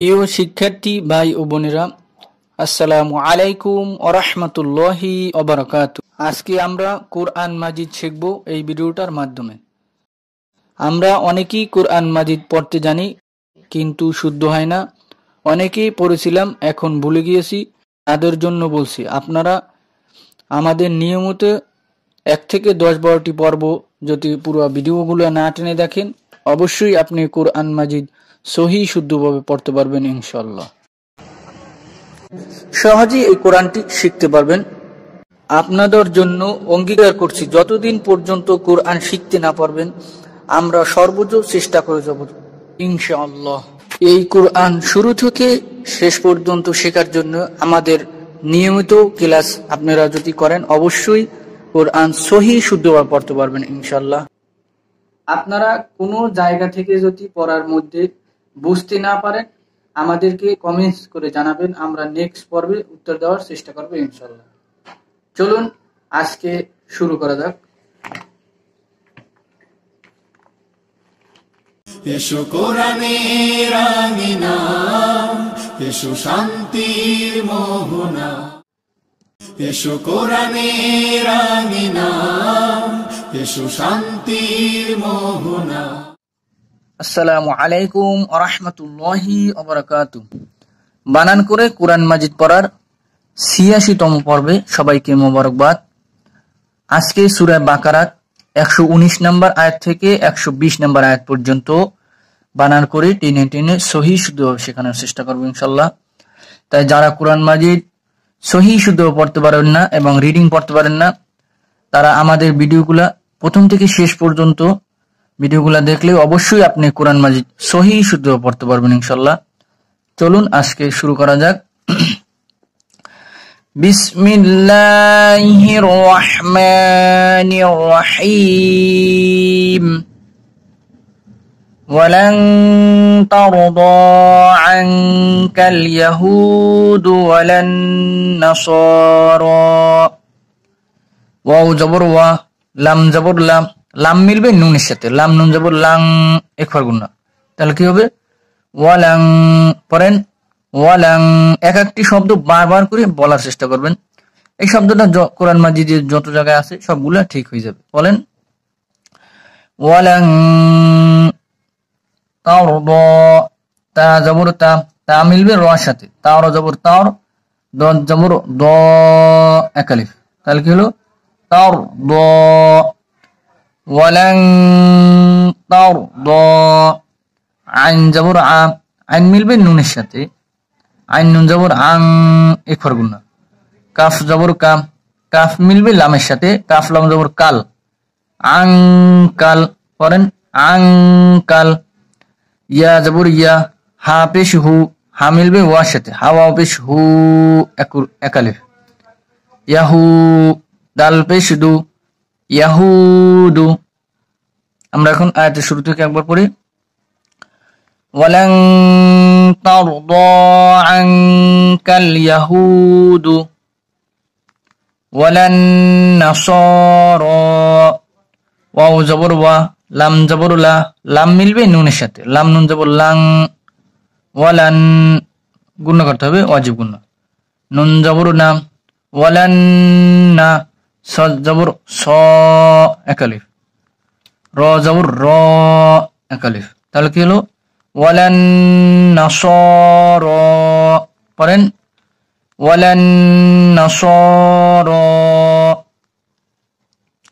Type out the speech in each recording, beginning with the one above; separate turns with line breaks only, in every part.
প্রিয় শিক্ষার্থী ভাই ও বোনেরা, আসসালামু আলাইকুম ওয়া রাহমাতুল্লাহি ওয়া বারাকাতুহু। আজকে আমরা কোরআন মাজিদ শিখব এই ভিডিওটার মাধ্যমে। আমরা অনেকেই কোরআন মাজিদ পড়তে জানি, কিন্তু শুদ্ধ হয় না। অনেকেই পড়েছিলাম, এখন ভুলে গিয়েছি। তাদের জন্য বলছি, আপনারা আমাদের নিয়মিত 1 থেকে 10-12টি পর্ব যদি পুরো ভিডিওগুলো না টেনে দেখেন, অবশ্যই আপনি কোরআন মাজিদ সহি শুদ্ধভাবে পড়তে পারবেন ইনশাআল্লাহ। সহজেই এই কোরআনটি শিখতে পারবেন। আপনাদের জন্য অঙ্গীকার করছি, যতদিন পর্যন্ত কোরআন শিখতে না পারবেন, আমরা সর্বোচ্চ চেষ্টা করে যাব ইনশাআল্লাহ। এই কোরআন শুরু থেকে শেষ পর্যন্ত শেখার জন্য আমাদের নিয়মিত ক্লাস আপনারা যদি করেন, অবশ্যই কোরআন সহি শুদ্ধভাবে পড়তে পারবেন ইনশাআল্লাহ। আপনারা কোনো জায়গা থেকে যদি পড়ার মধ্যে বুঝতে না পারেন, আমাদেরকে কমেন্টস করে জানাবেন, আমরা নেক্সট পর্বে উত্তর দেওয়ার চেষ্টা করবো ইনশাআল্লাহ। চলুন আজকে শুরু করা যাক।
এসো কোরআনের আঙিনা, এসো শান্তির মোহনা, এসো কোরআনের আঙিনা, এসো শান্তির মোহনা।
আসসালামু আলাইকুম ওয়া রাহমাতুল্লাহি ওয়া বারাকাতুহু। বানান করে কোরআন মাজিদ পড়ার ৮৬তম পর্বে সবাইকে মোবারকবাদ। আজকে সূরা বাকারা ১১৯ নম্বর আয়াত থেকে ১২০ নম্বর আয়াত পর্যন্ত বানান করে টেনে টেনে সহি শুদ্ধভাবে শেখানোর চেষ্টা করবো ইনশাআল্লাহ। তাই যারা কোরআন মাজিদ সহি শুদ্ধভাবে পড়তে পারেন না এবং রিডিং পড়তে পারেন না, তারা আমাদের ভিডিওগুলা প্রথম থেকে শেষ পর্যন্ত ভিডিওগুলা দেখলে অবশ্যই আপনি কোরআন মাজিদ সহি শুদ্ধভাবে পড়তে পারবেন ইনশাআল্লাহ। চলুন আজকে শুরু করা যাক। বিসমিল্লাহির রহমানির রহিম। ওয়ালান তারদা আনকাল ইয়াহুদু ওয়ালান নাসারা। ওয়াও জবর ওয়া, লাম জবর লাম, লাম মিলবে নুনের সাথে, লাম নুন জবর লাং, একবার গুণা, তাহলে কি হবে? ওয়ালাং। পড়েন ওয়ালাং। এক একটি শব্দ বারবার করে বলার চেষ্টা করবেন। এই শব্দটা কোরআন মাজিদের যত জায়গায় আছে সবগুলা ঠিক হয়ে যাবে। বলেন ওয়ালাং তারদা। তা জবর তা, তা মিলবে র সাথে, তার জবর তার, দ জবর দ, এক আলিফ, তাহলে কি হলো? তার দ। ওয়ালাং তারদা। আইন জবর আ, আইন মিলবে নুনের সাথে, আইন নুন জবর আং, এক ফরগুনা। কাফ জবর কাম, কাফ মিলবে লামের সাথে, কাফ লাম জবর কাল, আং কাল। পড়েন আং কাল। ইয়া জবর ইয়া, হা পেশ হু, হা মিলবে ওয়ার সাথে, হাওয়া পেশ হু, একালিফ। ইয়াহু। দাল পেশ দু, ইয়াহুদু। আমরা এখন আয়াতের শুরু থেকে একবার পড়ি। ওয়ালান তারদা আনকাল ইয়াহুদু ওয়ালান নাসারা। ওয়াও জবর ওয়া, লাম জবর লা, লাম মিলবে নুনের সাথে, লাম নুন জবর লাং, ওয়ালান গুণ করতে হবে, ওয়াজিব গুণ। নুন জবর না, ওয়ালান না, স জবর স, একালিফ। র জবর র, একালিফ, তাহলে কি হলো? ওয়ালান নাসারা। পড়েন ওয়ালান নাসারা।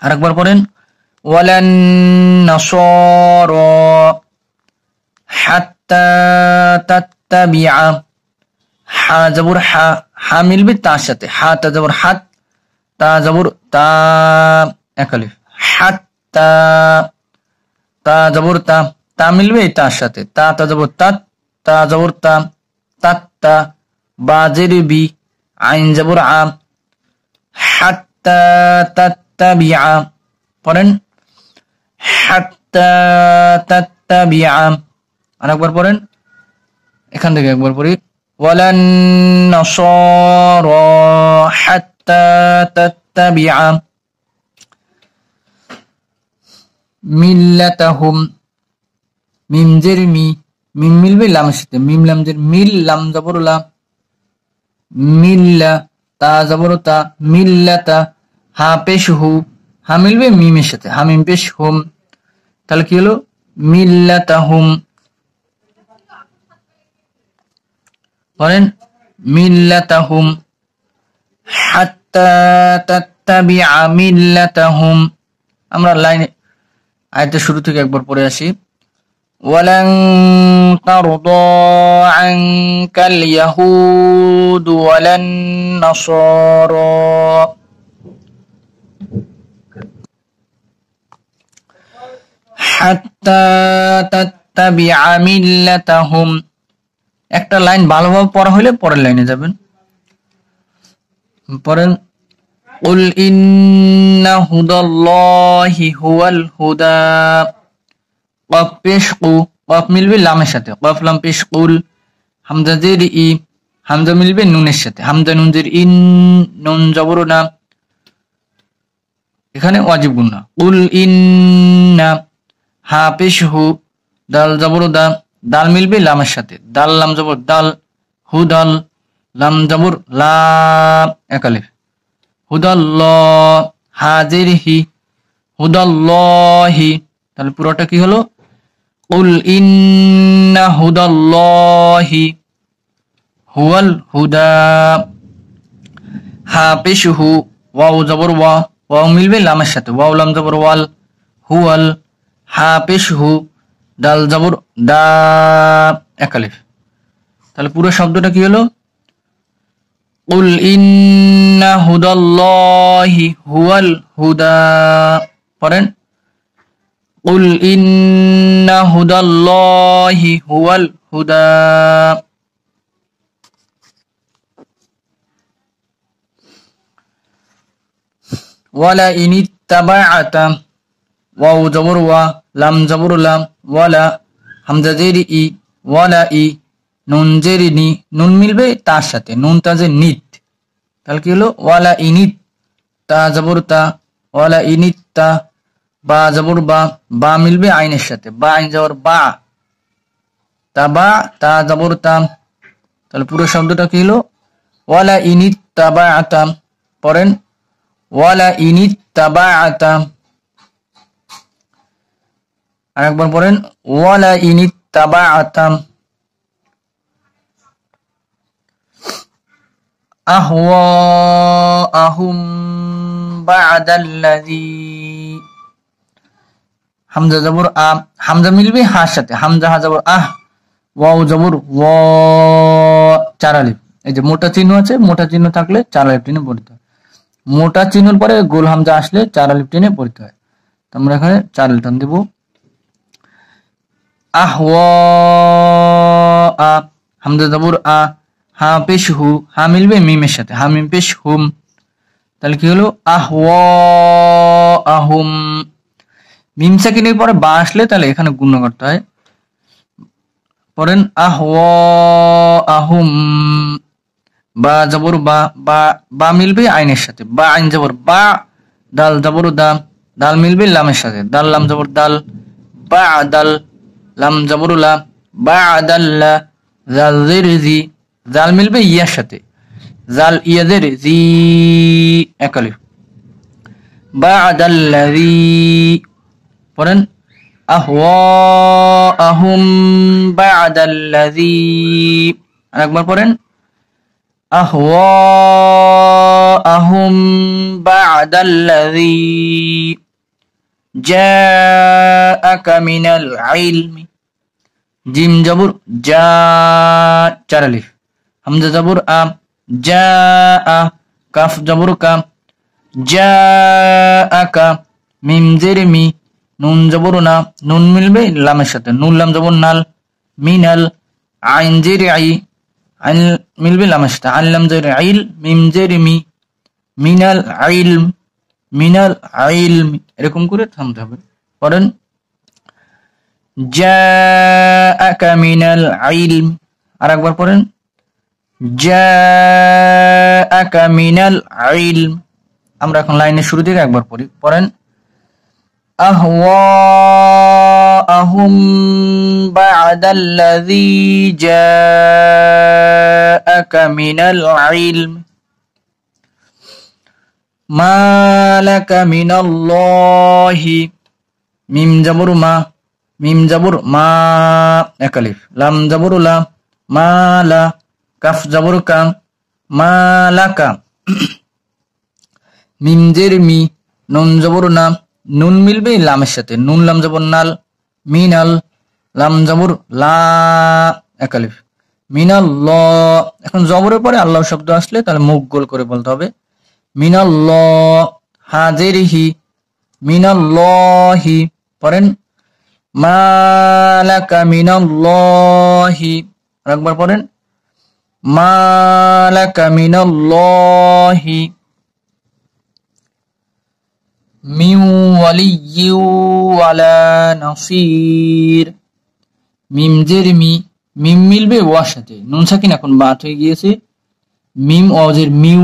আরেকবার পড়েন ওয়ালান নাসারা হাত্তা তাত্তাবিআ। হা জবর হা, হা মিলবে তার সাথে, হা তা জবর হাত, তা জবর তা, একালিফ। হাত্তা। তা জবর তা, তা মিলবে তার সাথে, তা তা জবর তাত, তা জবর তা, তাত্তা। বা জের বি, আইন জবর আ, হাত্তা তাত্তাবিআ। পড়েন হাত্তা তাত্তাবিআ। আরেকবার পড়েন, এখান থেকে একবার পড়ি। ওয়ালান নাসারা হাত্তা তাত্তাবিআ মিল্লাতাহুম। মিম জের মি, মিম মিলবে লামের সাথে, মিম লাম জের মিল, লাম জবর লা, মিল্লা, তা জবর তা, মিল্লাতা, হা পেশ হু, হা মিলবে মিমের সাথে, হা মিম পেশ হুম, তাহলে কি হলো মিল্লাতাহুম। বলেন মিল্লাতাহুম, হাত্তা তাত্তাবিআ মিল্লাতাহুম। আমরা লাইনে আয়াতের শুরু থেকে একবার পড়ে আসি। ওয়ালান তারদা আনকাল ইয়াহুদ ওয়ালান নাসারা, হাত্তা তাত্তাবিআ মিল্লাতাহুম। একটা লাইন ভালোভাবে পড়া হলে পরের লাইনে যাবেন। পড়েন কুল ইন্না হুদাল্লাহি হুয়াল হুদা, কফ পেশ কু, কফ মিলবে লামের সাথে, কফ লাম পেশ কুল, হামজা জের ই, হামজা মিলবে নুনের সাথে, হামজা নুন জের ইন, নুন জবর না, এখানে ওয়াজিব গুন্না। কুল ইন্না, হা পেশ হু, দাল জবর দা, দাল মিলবে লামের সাথে, দাল লাম জবর দাল, হুদাল, লাম জবর লা, এক আলিফ, হুদাল্লাহ, হাজির হি, হুদাল্লাহি। তাহলে পুরোটা কি হলো কুল ইন্না হুদাল্লাহি হুয়াল হুদা, হা পেশ হু, ওয়াও জবর ওয়া, ওয়াও মিলবে লামের সাথে, ওয়াও লাম জবর ওয়াল, হুয়াল, হা পেশ হু, দাল জবর দা, এক আলিফ। তাহলে পুরো শব্দটা কি হলো কুল ইন্না হুদাল্লাহি হুয়াল হুদা। পড়েন কুল ইন্না হুদাল্লাহি হুয়াল হুদা। ওয়ালা ইনিত্তাবাআতা, ওয়াও জবর ওয়া, লাম জবর লাম, ওয়ালা, হামজা জের ই, ওয়ালা ই, নুন জের নি, নুন মিলবে তার সাথে, নুন তা যে নিত, তাহলে কি হলো ওয়ালা ইনিত, তা জবর তা, ওয়ালা ইনিত তা, বা জবর বা, বা মিলবে আইনের সাথে, বা আইন জবর বা, তা বা, তা জবর তা। তাহলে পুরো শব্দটা কি হলো ওয়ালা ইনিত তাবা আতাম। পড়েন ওয়ালা ইনিত তাবা আতাম, আরেকবার পড়েন ওয়ালা ইনিত তাবা আতাম। আহওয়া আহুম বা'দাল্লাযী, হামজা জবর আ, হামজা মিলবে হার সাথে, হামজা হা জবর আহ, ওয়াও জবর ওয়া, চার আলিফ। এই যে মোটা চিহ্ন আছে, মোটা চিহ্ন থাকলে চার আলিফ টেনে পড়তে হয়, মোটা চিহ্নের পরে গোল হামজা আসলে চার আলিফ টেনে পড়তে হয়। তো আমরা এখানে চার আলিফ টান দেব। আহওয়া আ, হামজা জবর আ, হা পেশ হু, হা মিলবে মিমের সাথে, হা মিম পেশ হুম, তাহলে কি হলো আহওয়া আহুম। মিম সাকিনের পরে বা আসলে তাহলে এখানে গুণ করতে হয়। পড়েন আহওয়া আহুম, বা জবর বা, বা বা মিলবে আইনের সাথে, বা আইন জবর বা, দাল জবর দা, দাল মিলবে লামের সাথে, দাল লাম জবর দাল, বা দাল, লাম জবর লা, বা দাল্লা, জাল জের জি, জাল মিলবে ইয়ার সাথে, জাল ইয়াদের জি, এক আলিফ, বা দাল্লাযী। পড়েন আহওয়া আহুম বা'দাল্লাযী, আরেকবার পড়েন আহওয়া আহুম বা'দাল্লাযী জাআকা মিনাল ইলমি, জিম জবর জা, চার আলিফ, হামজা জবর আ, জাআ, কাফ জবর কা, জাআকা, মিম জের মি, নুন জবর না, নুন মিলবে লামের সাথে, নুন লাম জবর নাল, মিনাল, আইন জের আই, আইন মিলবে লামের সাথে, আইন লাম জের আইল, মিম জের মি, মিনাল আইলম, মিনাল আইলম, এরকম করে থামতে হবে। পড়েন জাআকা মিনাল ইলম, আরেকবার পড়েন জাআকা মিনাল ইলম। আমরা এখন লাইনের শুরু থেকে একবার পড়ি। পড়েন আহওয়া جاءهم بعد الذي جاءك من العلم ما لك من الله মিম জবর মা মিম জবর মা এক আলিফ লাম জবর লা মা লা কাফ জবর কা মা লাকা মিম জের মি নুন জবর না নুন মিলবে লামের সাথে নুন লাম জবর নাল মিনাল লাম জবর লা এক আলিফ মিনাল্লাহ এখন জবরের পরে আল্লাহ শব্দ আসলে তাহলে মুখ গোল করে বলতে হবে মিনাল্লাহ হাজিরহি মিনাল্লাহি পড়েন মালাকা মিনাল্লাহি আরেকবার পড়েন মালাকা মিনাল্লাহি মিন ওয়ালিয়্যিন ওয়ালা নাসির মিম জের মি মিম মিলবে ওয়ার সাথে নুন সাকিন এখন বাত হয়ে গিয়েছে মিম ওয়াজের মিউ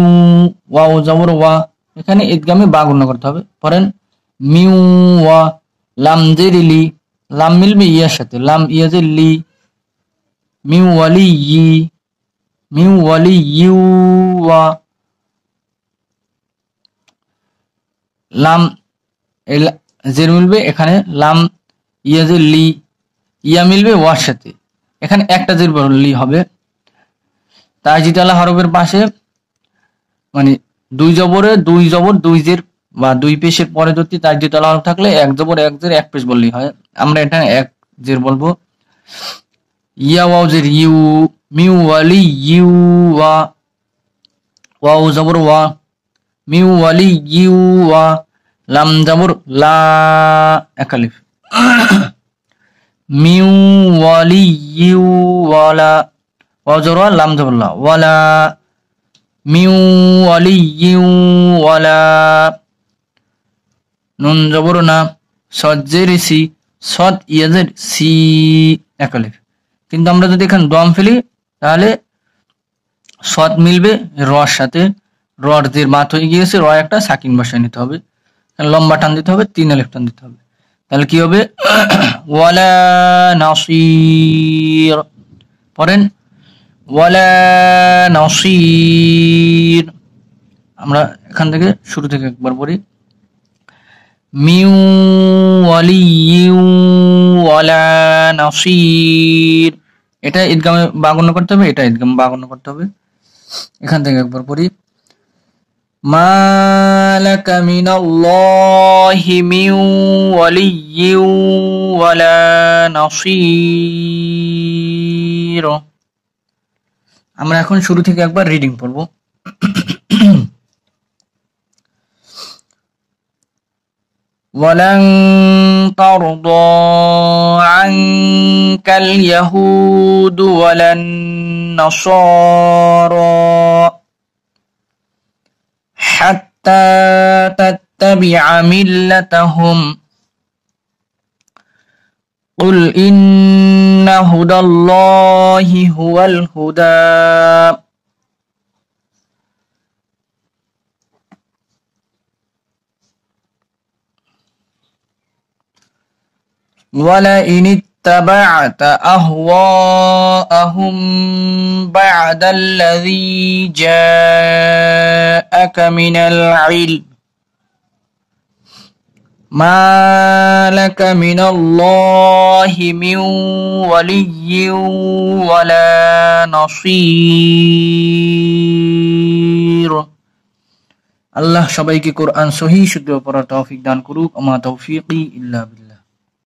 ওয়াও জবর ওয়া এখানে ইদগামে বা গুণ করতে হবে পড়েন মিউ ওয়া লাম জের লি লাম মিলবে ইয়ার সাথে লাম ইয়াজের লি মিউ ওয়ালিয়্যি ওয়া লাম জের মিলবে এখানে লাম ইয়াজের লি ইয়া মিলবে ওয়ার সাথে এখানে একটা জের লি হবে তাজিদালা হরফের পাশে মানে দুই জবরে দুই জবর দুই জের বা দুই পেশের পরে যদি তাজিদালা হরফ থাকলে এক জবর এক জের এক পেশ বললেই হয় আমরা এটা এক জের বলবো ইয়া ওয়াও জের ইউ মিউ ওয়ালি ইউ ওয়া ওয়াও জবর ওয়া মিউ ওয়ালি ইউ ওয়া লাম জবর লা এক আলিফ মিউ ওয়ালি ইউ ওয়ালা ওয়াও জবর ওয়া লাম জবর লা ওয়ালা মিউ ওয়ালি ইউ ওয়ালা নুন জবর না সদ জের সি সদ ইয়াজের সি এক আলিফ কিন্তু আমরা যদি এখানে দম ফেলি তাহলে সদ মিলবে রর সাথে রর জের বাত হয়ে গিয়েছে র একটা সাকিন বসায় নিতে হবে লম্বা টান দিতে হবে 3 আলিফ টান দিতে হবে তাহলে কি হবে ওয়ালা নাসির পড়েন ওয়ালা নাসির আমরা এখান থেকে শুরু থেকে একবার পড়ি মিউ ওয়ালিয়্যিন ওয়ালা নাসির এটা ইদগামে বা গুণ করতে হবে এটা ইদগামে বা গুণ করতে হবে এখান থেকে একবার পড়ি মালাকা মিনাল্লাহি মিন ওয়ালিয়্যিন ওয়ালা নাসির আমরা এখন শুরু থেকে একবার রিডিং পড়ব ولن ترضى عنك اليهود ولا النصارى حتى تتبع ملتهم قل إن هدى الله هو الهدى ولئن اتبعت أهواءهم بعد الذي جاءك من العلم ما لك من الله من ولي ولا نصير আল্লাহ সবাইকে কোরআন সহিহ শুদ্ধ পড়ার তৌফিক দান করুক আমা তৌফিকি ইল্লা বিল্লাহ।